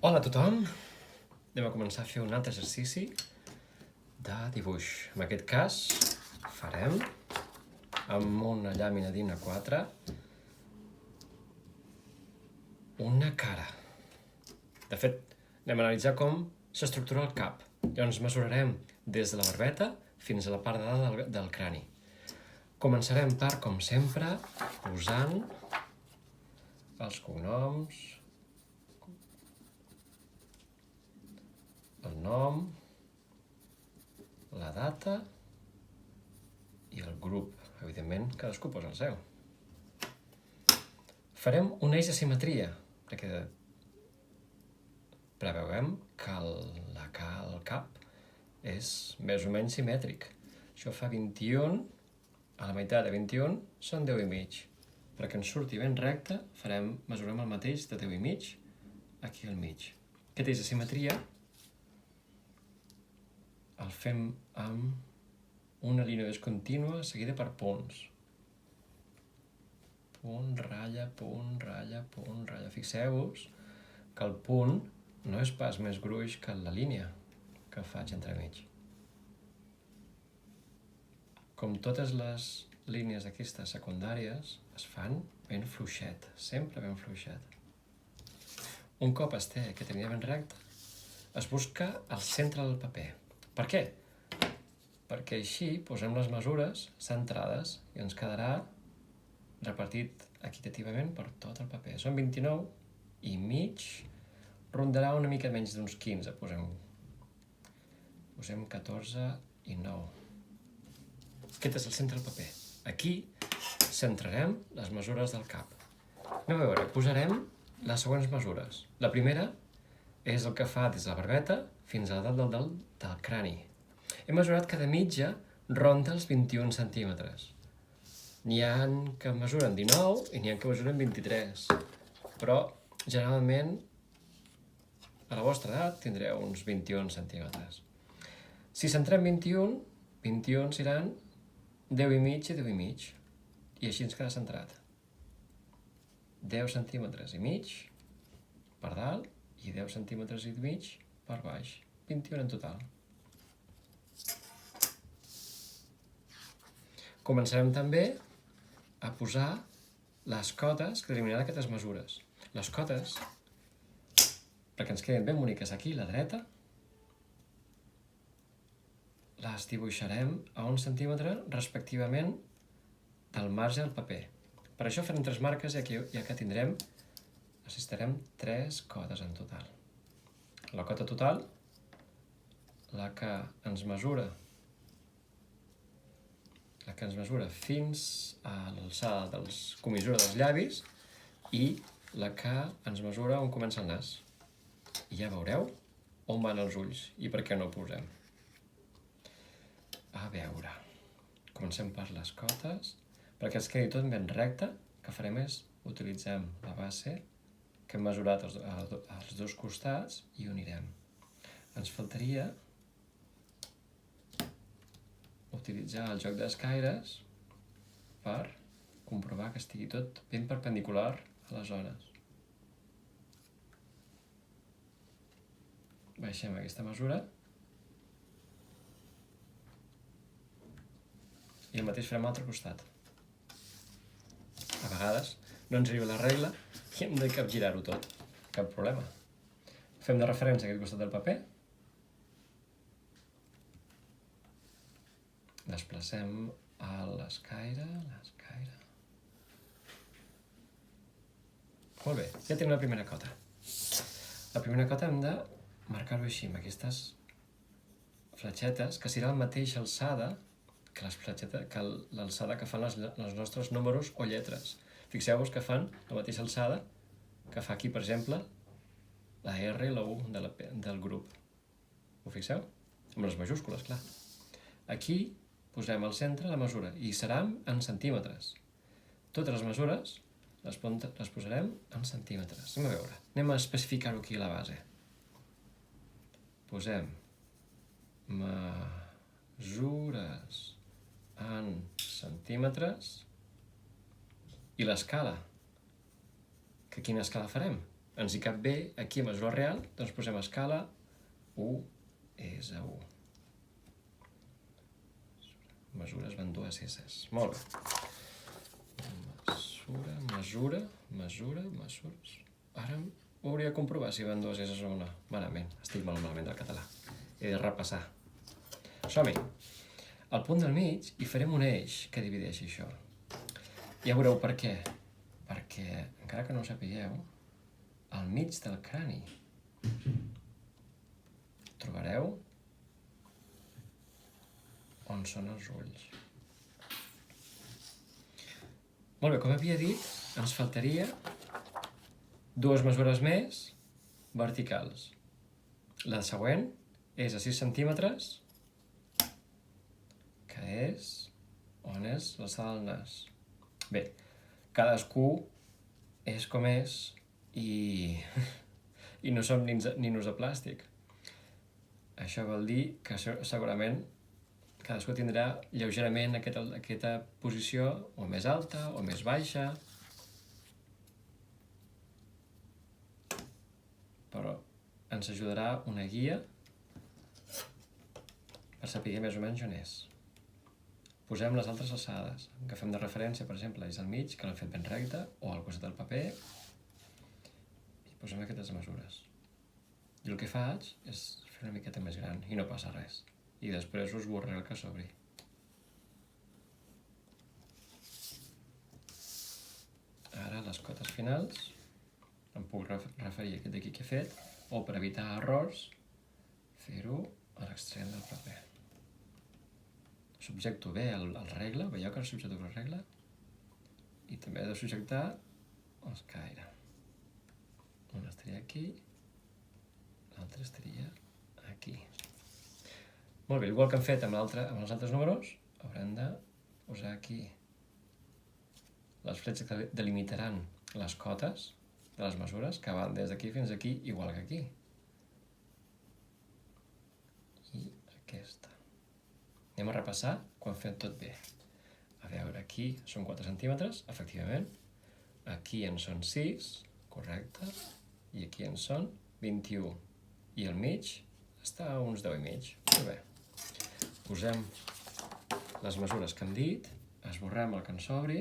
Hola a tothom! Anem a començar a fer un altre exercici de dibuix. En aquest cas farem amb una llàmina d'Ina4 una cara. De fet, anem a analitzar com s'estructura el cap. Llavors mesurarem des de la barbeta fins a la part de dalt del crani. Començarem per, com sempre, posant els cognoms, el nom, la data i el grup. Evidentment, cadascú posa el seu. Farem un eix de simetria, perquè preveurem que el cap és més o menys simètric. Això fa 21, a la meitat de 21 són 10 i mig. Perquè ens surti ben recte, mesurem el mateix de 10 i mig aquí al mig. Aquest eix de simetria el fem amb una línia discontínua seguida per punts. Punt, ratlla, punt, ratlla, punt, ratlla. Fixeu-vos que el punt no és pas més gruix que la línia que faig entremig. Com totes les línies d'aquestes secundàries es fan ben fluixet, sempre ben fluixet. Un cop es té aquesta línia ben recta, es busca el centre del paper. Per què? Perquè així posem les mesures centrades i ens quedarà repartit equitativament per tot el paper. Són 29 i mig, rondarà una mica menys d'uns 15, posem 14 i 9. Aquest és el centre del paper. Aquí centrarem les mesures del cap. Anem a veure, posarem les següents mesures. La primera és el que fa des de la barbeta fins a dalt del crani. He mesurat que de mitja ronda els 21 centímetres. N'hi ha que mesuren 19 i n'hi ha que mesuren 23. Però, generalment, a la vostra edat tindreu uns 21 centímetres. Si centrem 21, 21 seran 10 i mig i 10 i mig. I així ens queda centrat. 10 centímetres i mig per dalt i 10 centímetres i mig per baix. 21 en total. Començarem també a posar les cotes que eliminaran aquestes mesures. Les cotes, perquè ens queden ben boniques aquí, la dreta, les dibuixarem a 1 centímetre respectivament del marge del paper. Per això farem 3 marques i aquí ja que necessitarem 3 cotes en total. La cota total, la que ens mesura fins a l'alçada dels comissura dels llavis i la que ens mesura on comença el nas. I ja veureu on van els ulls i per què no ho posem. A veure, comencem per les cotes. Perquè es quedi tot ben recte, el que farem és utilitzem la base que hem mesurat als dos costats i unirem. Ens faltaria utilitzar el joc d'escaires per comprovar que estigui tot ben perpendicular a les zones. Baixem aquesta mesura i el mateix farem a l'altre costat. A vegades no ens arriba la regla i hem de capgirar-ho tot. Cap problema. Fem de referència a aquest costat del paper. Desplacem a l'escaire. Molt bé, ja tenim la primera cota. La primera cota hem de marcar-ho així, amb aquestes fletxetes, que serà la mateixa alçada que l'alçada que fan els nostres números o lletres. Fixeu-vos que fan la mateixa alçada que fa aquí, per exemple, la R i la U del grup. Ho fixeu? Amb les majúscules, clar. Aquí posem al centre la mesura i serà en centímetres. Totes les mesures les posarem en centímetres. Anem a veure. Anem a especificar-ho aquí a la base. Posem mesures en centímetres i l'escala. Que quina escala farem? ens hi cap bé, aquí a mesura real, doncs posem escala 1 és a 1. Mesures van dues esses. Molt bé. Mesura. Ara ho hauria de comprovar si van dues esses o una. Malament, estic molt malament del català. He de repassar. Som-hi. Al punt del mig hi farem un eix que divideixi això. Ja veureu per què. Perquè, encara que no ho sapigueu, al mig del crani trobareu on són els ulls. Molt bé, com havia dit, ens faltaria dues mesures més verticals. La següent és a 6 centímetres, que és on és l'alçada del nas. Bé, cadascú és com és i no som ninos de plàstic. Això vol dir que segurament cadascú tindrà lleugerament aquesta posició o més alta o més baixa, però ens ajudarà una guia per saber més o menys on és. Posem les altres alçades. Agafem de referència, per exemple, és al mig, que l'hem fet ben recte, o al costat del paper, i posem aquestes mesures. I el que faig és fer una miqueta més gran, i no passa res. I després us borraré el que sobri. Ara, les cotes finals, em puc referir a aquest d'aquí que he fet, o per evitar errors, fer-ho a l'extrem del paper. Subjecto bé el regle, veieu que subjecto el regle? I també he de subjectar els caire. Un estaria aquí, l'altre estaria aquí. Molt bé, igual que hem fet amb els altres números, haurem de posar aquí les fletxes que delimitaran les cotes de les mesures, que van des d'aquí fins aquí, igual que aquí. I aquesta. Anem a repassar quan fem tot bé. A veure, aquí són 4 centímetres, efectivament. Aquí en són 6, correcte. I aquí en són 21. I al mig està a uns 10 i mig. Molt bé. Posem les mesures que hem dit, esborrem el que ens sobri,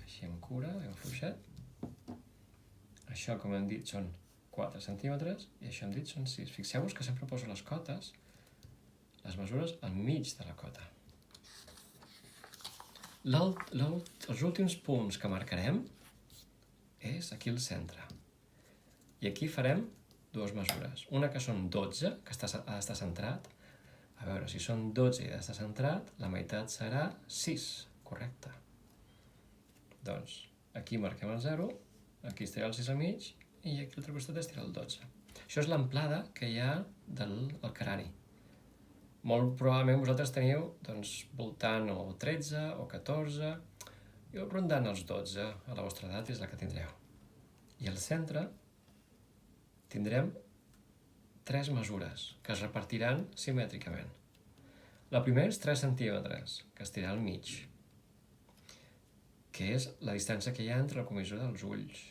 així amb cura, hem afluixat. Això, com hem dit, són 4 centímetres i això hem dit són 6. Fixeu-vos que sempre poso les cotes, les mesures al mig de la cota. Els últims punts que marcarem és aquí al centre. I aquí farem dues mesures. Una que són 12, que ha d'estar centrat. A veure, si són 12 i ha d'estar centrat, la meitat serà 6, correcte. Doncs aquí marquem el 0, aquí estarà el 6 al mig i aquí a l'altre costat estarà el 12. Això és l'amplada que hi ha del crani. Molt probablement vosaltres teniu voltant o 13 o 14, i rondant els 12, a la vostra edat és la que tindreu. I al centre tindrem 3 mesures que es repartiran simètricament. La primera és 3 centímetres, que estirà al mig, que és la distància que hi ha entre la comissura dels ulls,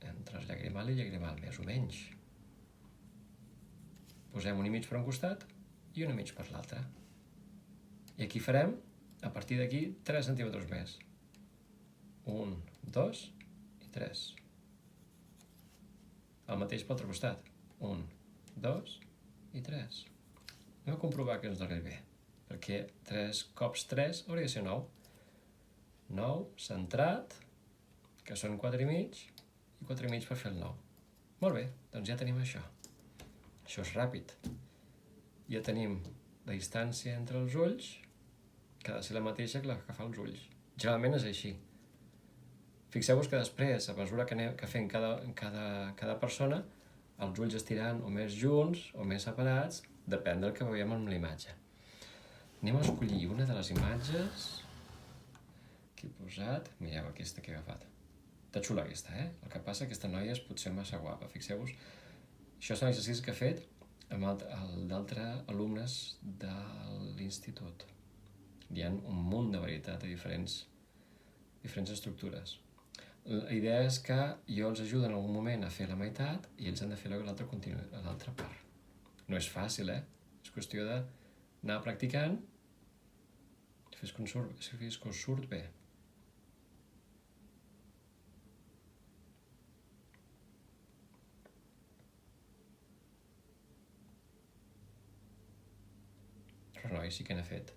entre el llagrimal i llagrimal, més o menys. Posem un i mig per un costat i un i mig per l'altre. I aquí farem, a partir d'aquí, 3 centímetres més. 1, 2 i 3. El mateix per l'altre costat. 1, 2 i 3. Anem a comprovar que ens doni bé, perquè 3 cops 3 hauria de ser 9. 9, centrat, que són 4 i mig, i 4 i mig per fer el 9. Molt bé, doncs ja tenim això. Això és ràpid. Ja tenim la distància entre els ulls, que ha de ser la mateixa que la que fa els ulls. Generalment és així. Fixeu-vos que després, a mesura que fem cada persona, els ulls estiran o més junts o més separats, depèn del que veiem en l'imatge. Anem a escollir una de les imatges que he posat. Mireu aquesta que he agafat. Està xula aquesta, eh? El que passa, aquesta noia és potser massa guapa. Fixeu-vos, això són exercicis que he fet amb d'altres alumnes de l'institut. Hi ha un munt de varietat de diferents estructures. La idea és que jo els ajudo en algun moment a fer la meitat i ells han de fer l'altra part. No és fàcil, És qüestió d'anar practicant fins que us surt bé. Però noi sí que n'ha fet.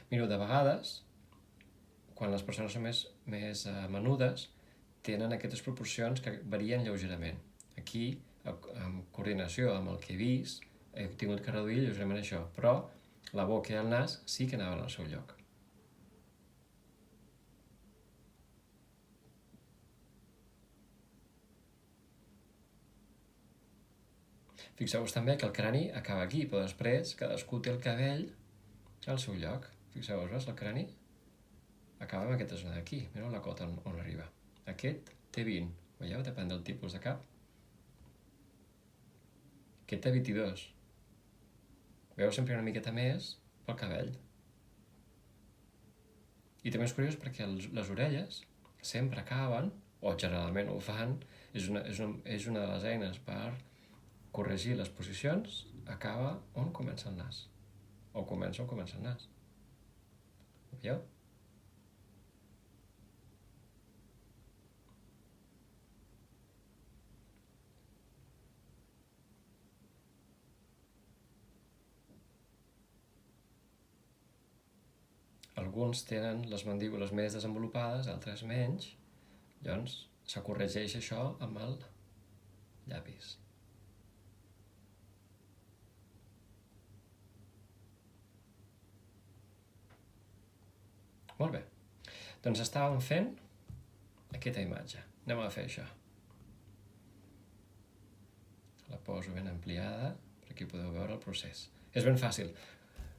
Mireu, de vegades, quan les persones són més menudes, tenen aquestes proporcions que varien lleugerament. Aquí, en coordinació amb el que he vist, he tingut que reduir lleugerament això, però la boca i el nas sí que anaven al seu lloc. Fixeu-vos també que el crani acaba aquí, però després cadascú té el cabell al seu lloc. Fixeu-vos, el crani acaba en aquesta zona d'aquí. Mireu la cota on arriba. Aquest té 20, veieu? Depèn del tipus de cap. Aquest té 22. Veieu sempre una miqueta més pel cabell. I també és curiós perquè les orelles sempre acaben, o generalment ho fan, és una de les eines per corregir les posicions, acaba on comença el nas. O comença on comença el nas. Ho veieu? Alguns tenen les mandíbules més desenvolupades, altres menys, llavors se corregeix això amb el llapis. Molt bé, doncs estàvem fent aquesta imatge. Anem a fer això. La poso ben ampliada, per aquí podeu veure el procés. És ben fàcil.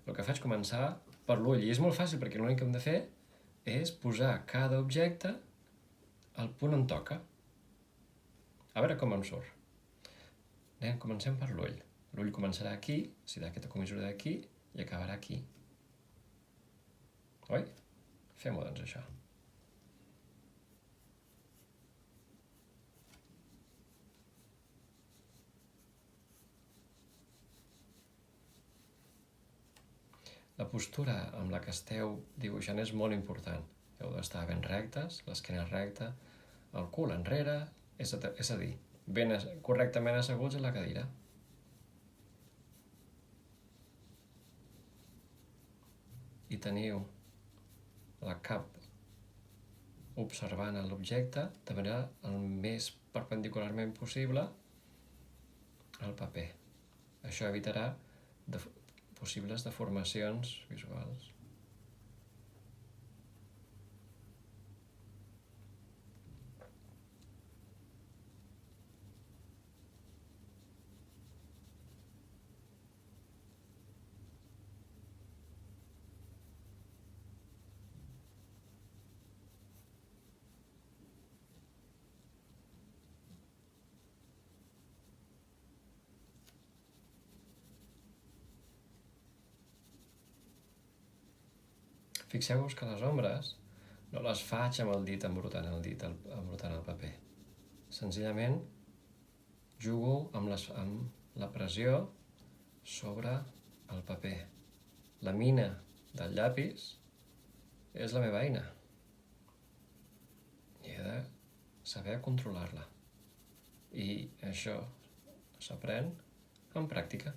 El que faig és començar per l'ull, i és molt fàcil perquè l'únic que hem de fer és posar cada objecte al punt on toca. A veure com em surt. Comencem per l'ull. L'ull començarà aquí, serà aquesta comissura d'aquí, i acabarà aquí. Oi? Fem-ho, doncs, això. La postura amb la que esteu dibuixant és molt important. Heu d'estar ben rectes, l'esquena recta, el cul enrere, és a dir, ben correctament asseguts a la cadira. I teniu la cap observant l'objecte de manera el més perpendicularment possible al paper. Això evitarà possibles deformacions visuals. Fixeu-vos que les ombres no les faig amb el dit embrutant el paper. Senzillament jugo amb la pressió sobre el paper. La mina del llapis és la meva eina. I he de saber controlar-la. I això s'aprèn amb pràctica.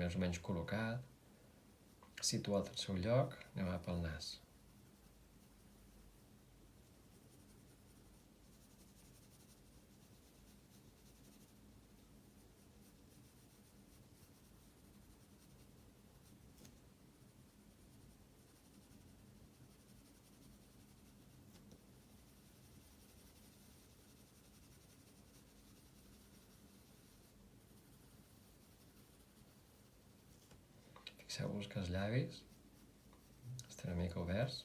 més o menys col·locat, situat al seu lloc, anem a pel nas. Fixeu-vos que els llavis estan una mica oberts.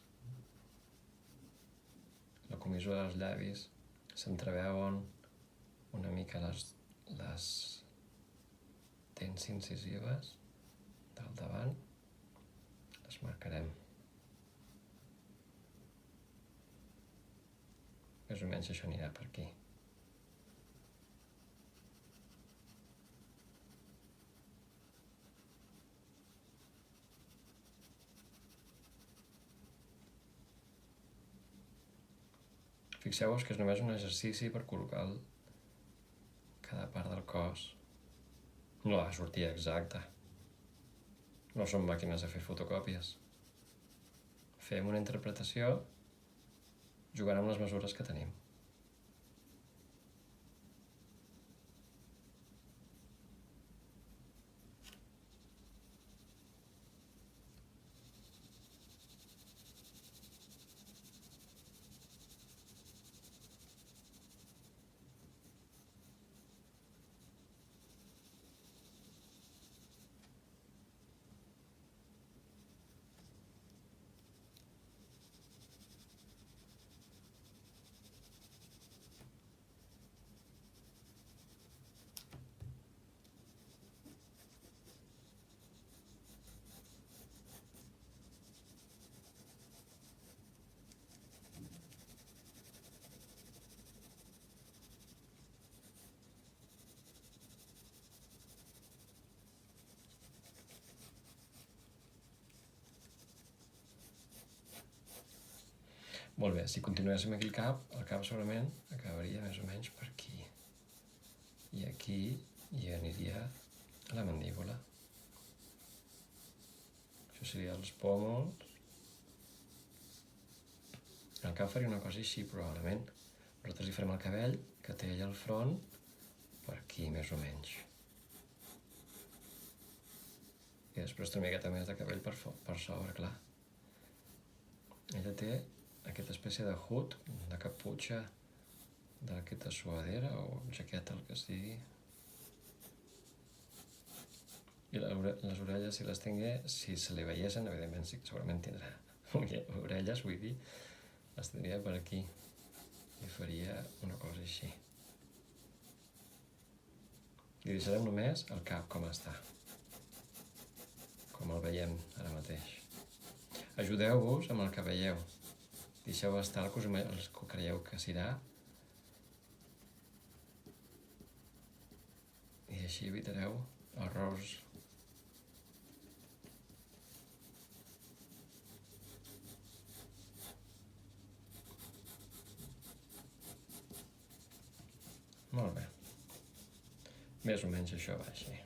La comissura dels llavis s'entreveuen una mica les dents incisives del davant. Les marcarem. Més o menys això anirà per aquí. Fixeu-vos que és només un exercici per col·locar cada part del cos. No va sortir exacta. No som màquines de fer fotocòpies. Fem una interpretació jugant amb les mesures que tenim. Molt bé, si continuéssim aquí el cap segurament acabaria més o menys per aquí. I aquí hi aniria la mandíbula. Això seria els pòmuls. El cap faria una cosa així, probablement. Nosaltres hi farem el cabell, que té allà al front, per aquí, més o menys. I després una miqueta més de cabell per sobre, clar. Ella té aquesta espècie de hood, de caputxa, d'aquesta suadera o jaqueta, el que sigui. I les orelles, si les tingués, si se li veiessin, evidentment sí, segurament tindrà orelles, vull dir, les tindria per aquí. I faria una cosa així. I deixarem només el cap com està, com el veiem ara mateix. Ajudeu-vos amb el que veieu. Deixeu estar el que creieu que serà. I així evitareu errors. Molt bé. Més o menys això va així.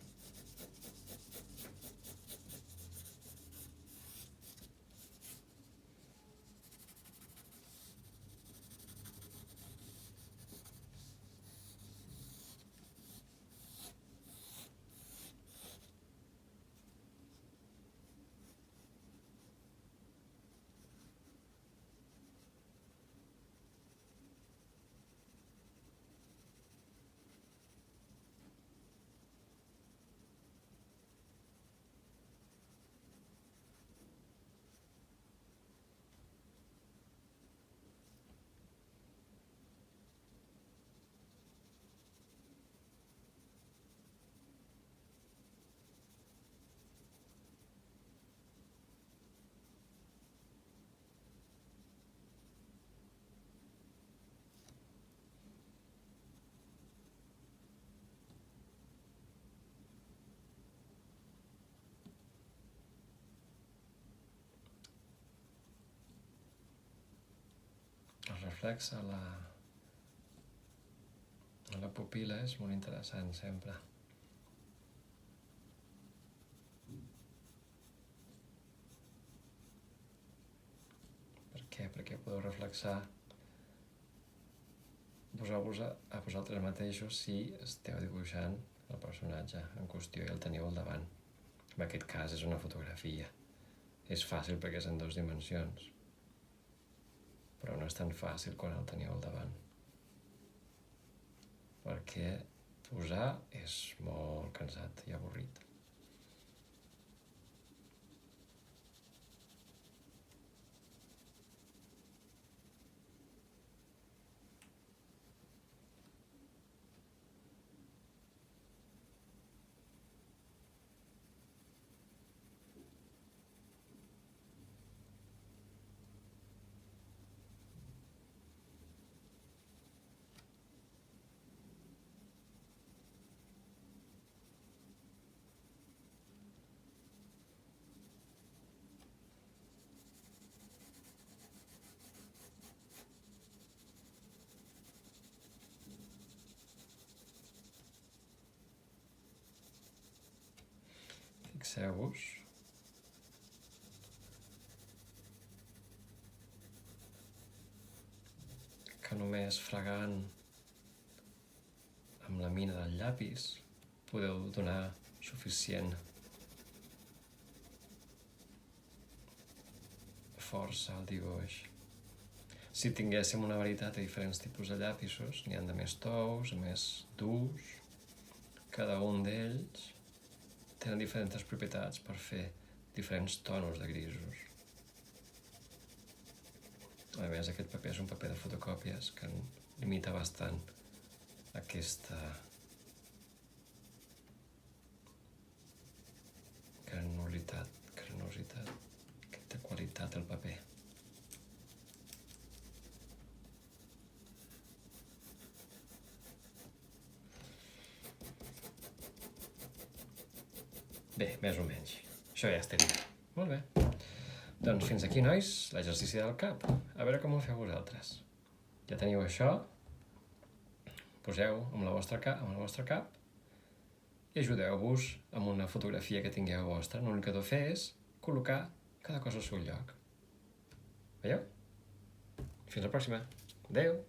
El reflex a la pupil·la és molt interessant sempre. què? Perquè podeu reflexar vos-vos a vosaltres mateixos si esteu dibuixant el personatge en qüestió i el teniu al davant. En aquest cas és una fotografia. És fàcil perquè és en 2 dimensions, però no és tan fàcil quan el teniu al davant. Perquè posar és molt cansat i avorrit. Fixeu-vos que només fregant amb la mina del llapis podeu donar suficient força al dibuix. Si tinguéssim una varietat de diferents tipus de llapisos, n'hi ha de més tous, més durs, cada un d'ells tenen diferents propietats per fer diferents tonos de grisos. A més, aquest paper és un paper de fotocòpies que limita bastant aquesta granulositat, aquesta qualitat del paper. Bé, més o menys. Això ja estaria. Molt bé. Doncs fins aquí, nois, l'exercici del cap. A veure com ho feu vosaltres. Ja teniu això. Poseu amb el vostre cap i ajudeu-vos amb una fotografia que tingueu vostra. L'únic que heu de fer és col·locar cada cosa al seu lloc. Veieu? Fins la pròxima. Adéu.